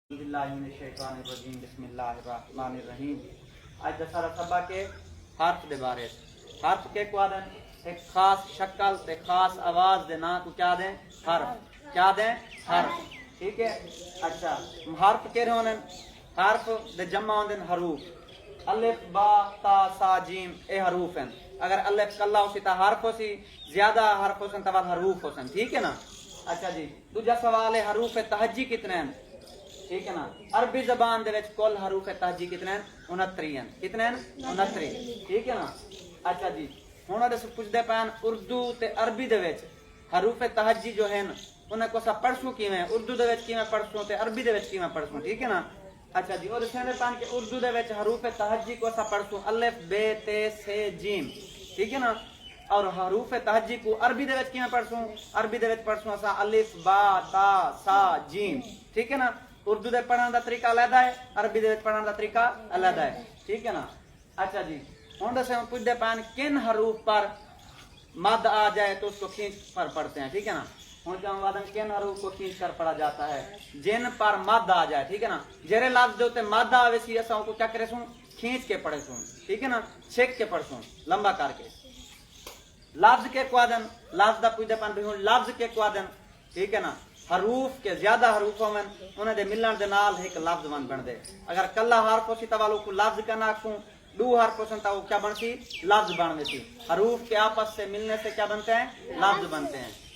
बिस्मिल्लाहिर्रहमानिर्रहीम। आज दशहरा सबा के हर्फ दे बारे हर्फ के क्वादन एक खास शक्ल ते खास आवाज दे ना को क्या दें हर्फ क्या दें हर्फ ठीक है। अच्छा हर्फ के होने हर्फ दे जमा होंदे हरूफ अलिफ बा ता सा जीम ए हरूफ हैं। अगर अलिफ कल्ला होसी ता हर्फ होसी ज्यादा हर्फ होसन तब हरूफ होसन ठीक है ना। अच्छा जी दूसरा सवाल है हरूफ तहज्जी कितने हैं ठीक है ना। अरबी जबान दे विच कुल हरूफ तहज्जी कितने हैं 69 हैं कितने हैं 69 ठीक है ना। अच्छा जी हुण अस पुछदे पैन उर्दू ते अरबी दे विच हरूफ तहज्जी जो हैं उन्हें को सा पढ़सू किवें उर्दू दे विच किवें पढ़सू ते अरबी दे विच किवें पढ़सू ठीक है ना। अच्छा जी और दसदे पैन के उर्दू दे विच हरूफ तहज्जी को सा पढ़सू अलिफ बे ते से जीम ठीक है ना। और हरूफ तहज्जी को अरबी दे विच किवें पढ़सू अरबी दे विच पढ़सू असा अलिफ बा ता सा जीम ठीक है ना। उर्दू दे पढ़ने का तरीका अलहदा है अरबी दे पढ़ने का तरीका अलहदा है ठीक है ना। अच्छा जी हुण दसे पुछदे पैन किन हरूफ पर मद आ जाए तो उसको खींच कर पढ़ते हैं ठीक है ना। हुण वादन किन हरूफ को खींच कर पढ़ा जाता है जिन पर मद आ जाए ठीक है ना। जेरे लफ्ज दे उत्ते मद आवे सी असा को क्या करे सू खींच के पढ़े सू ठीक है ना छेक के पढ़ सू लंबा करके। लफ्ज के क्वादन लफ्ज दा पुछदे पैन भी हुण लफ्ज के क्वादन ठीक है ना। हरूफ के ज्यादा हरूफ होवन उन्हें दे मिलन दे नाल एक लफ्ज बन दे। अगर कल्ला हर्फ होसी त वालो को लफ्ज का नाखूं दो हर्फ होसन त वो क्या बनती लफ्ज बन देती। हरूफ के आपस से मिलने से क्या बनते हैं लफ्ज बनते हैं।